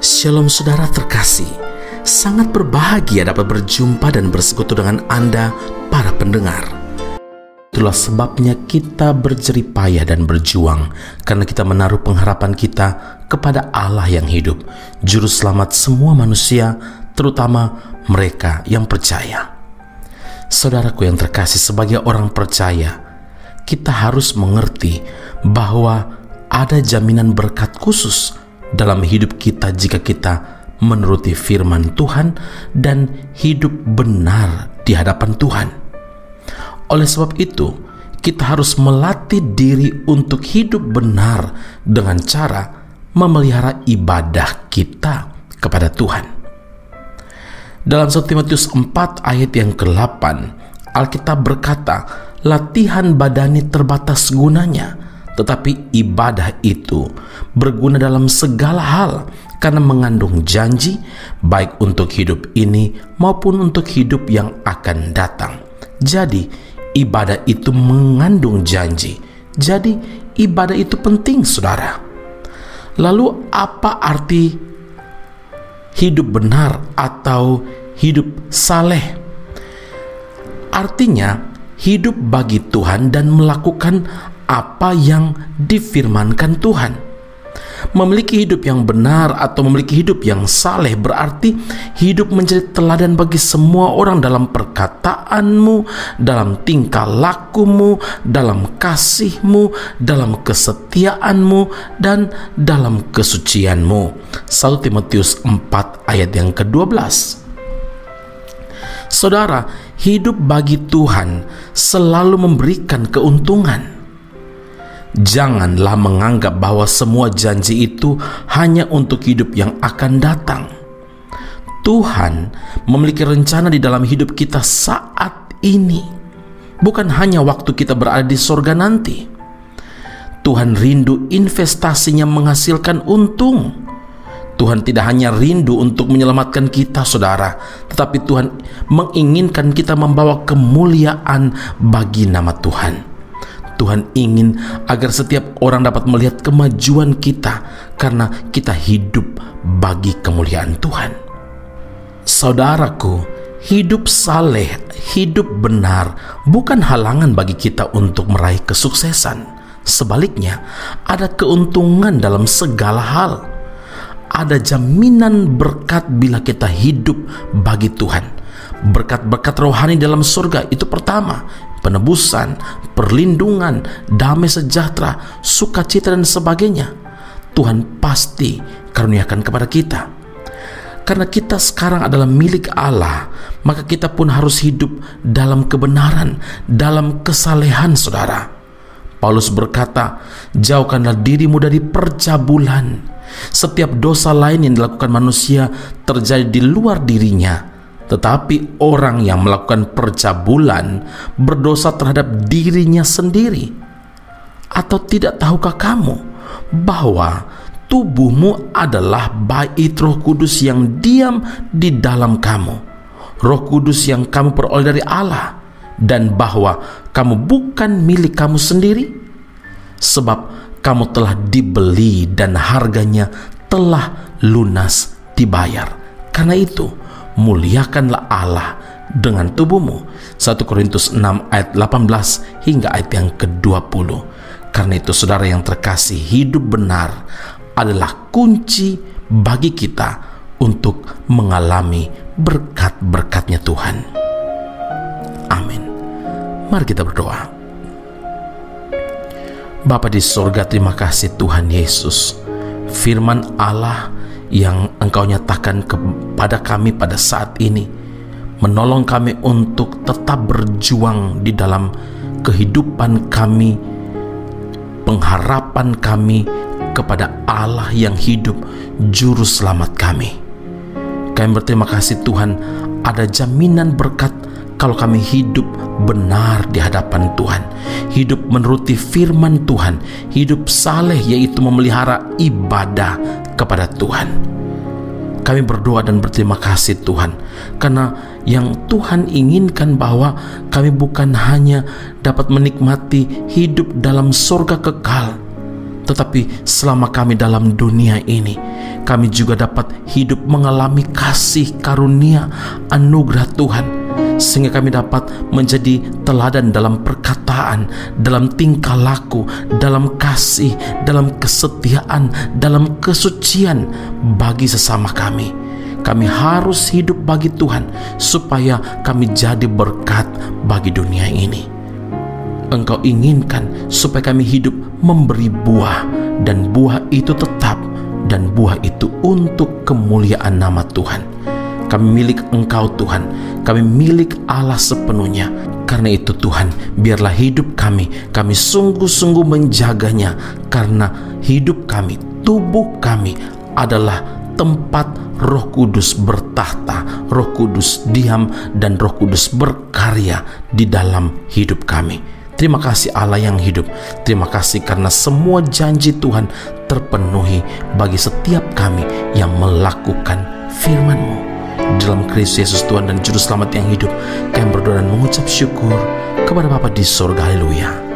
Shalom saudara terkasih, sangat berbahagia dapat berjumpa dan bersekutu dengan Anda para pendengar. Itulah sebabnya kita berjerih payah dan berjuang, karena kita menaruh pengharapan kita kepada Allah yang hidup, Juru Selamat semua manusia, terutama mereka yang percaya. Saudaraku yang terkasih, sebagai orang percaya, kita harus mengerti bahwa ada jaminan berkat khusus dalam hidup kita jika kita menuruti firman Tuhan dan hidup benar di hadapan Tuhan. Oleh sebab itu, kita harus melatih diri untuk hidup benar dengan cara memelihara ibadah kita kepada Tuhan. Dalam 1 Timotius 4 ayat yang ke-8, Alkitab berkata, latihan badani terbatas gunanya, tetapi ibadah itu berguna dalam segala hal karena mengandung janji baik untuk hidup ini maupun untuk hidup yang akan datang. Jadi ibadah itu mengandung janji. Jadi ibadah itu penting, saudara. Lalu apa arti hidup benar atau hidup saleh? Artinya hidup bagi Tuhan dan melakukan apa yang difirmankan Tuhan. Memiliki hidup yang benar atau memiliki hidup yang saleh berarti hidup menjadi teladan bagi semua orang dalam perkataanmu, dalam tingkah lakumu, dalam kasihmu, dalam kesetiaanmu, dan dalam kesucianmu. 1 Timotius 4 ayat yang ke-12. Saudara, hidup bagi Tuhan selalu memberikan keuntungan. Janganlah menganggap bahwa semua janji itu hanya untuk hidup yang akan datang. Tuhan memiliki rencana di dalam hidup kita saat ini, bukan hanya waktu kita berada di sorga nanti. Tuhan rindu investasinya menghasilkan untung. Tuhan tidak hanya rindu untuk menyelamatkan kita, saudara, tetapi Tuhan menginginkan kita membawa kemuliaan bagi nama Tuhan. Tuhan ingin agar setiap orang dapat melihat kemajuan kita karena kita hidup bagi kemuliaan Tuhan. Saudaraku, hidup saleh, hidup benar bukan halangan bagi kita untuk meraih kesuksesan. Sebaliknya, ada keuntungan dalam segala hal. Ada jaminan berkat bila kita hidup bagi Tuhan. Berkat-berkat rohani dalam surga itu pertama, penebusan, perlindungan, damai sejahtera, sukacita dan sebagainya. Tuhan pasti karuniakan kepada kita. Karena kita sekarang adalah milik Allah, maka kita pun harus hidup dalam kebenaran, dalam kesalehan, saudara. Paulus berkata, jauhkanlah dirimu dari percabulan. Setiap dosa lain yang dilakukan manusia terjadi di luar dirinya, tetapi orang yang melakukan percabulan berdosa terhadap dirinya sendiri. Atau tidak tahukah kamu bahwa tubuhmu adalah bait Roh Kudus yang diam di dalam kamu, Roh Kudus yang kamu peroleh dari Allah, dan bahwa kamu bukan milik kamu sendiri, sebab kamu telah dibeli dan harganya telah lunas dibayar. Karena itu, muliakanlah Allah dengan tubuhmu. 1 Korintus 6 ayat 18 hingga ayat yang ke-20. Karena itu, saudara yang terkasih, hidup benar adalah kunci bagi kita untuk mengalami berkat-berkatnya Tuhan. Amin. Mari kita berdoa. Bapa di sorga, terima kasih Tuhan Yesus. Firman Allah yang Engkau nyatakan kepada kami pada saat ini menolong kami untuk tetap berjuang di dalam kehidupan kami, pengharapan kami kepada Allah yang hidup, Juru Selamat kami. Kami berterima kasih Tuhan, ada jaminan berkat kalau kami hidup benar di hadapan Tuhan, hidup menuruti firman Tuhan, hidup saleh, yaitu memelihara ibadah kepada Tuhan. Kami berdoa dan berterima kasih Tuhan, karena yang Tuhan inginkan bahwa kami bukan hanya dapat menikmati hidup dalam surga kekal, tetapi selama kami dalam dunia ini, kami juga dapat hidup mengalami kasih karunia anugerah Tuhan, sehingga kami dapat menjadi teladan dalam perkataan, dalam tingkah laku, dalam kasih, dalam kesetiaan, dalam kesucian bagi sesama kami. Kami harus hidup bagi Tuhan supaya kami jadi berkat bagi dunia ini. Engkau inginkan supaya kami hidup memberi buah, dan buah itu tetap, dan buah itu untuk kemuliaan nama Tuhan. Kami milik Engkau Tuhan, kami milik Allah sepenuhnya. Karena itu Tuhan, biarlah hidup kami sungguh-sungguh menjaganya, karena hidup kami, tubuh kami adalah tempat Roh Kudus bertahta, Roh Kudus diam, dan Roh Kudus berkarya di dalam hidup kami. Terima kasih Allah yang hidup. Terima kasih karena semua janji Tuhan terpenuhi bagi setiap kami yang melakukan firman-Mu. Dalam Kristus Yesus Tuhan dan Juru Selamat yang hidup, kami berdoa dan mengucap syukur kepada Bapa di sorga. Haleluya.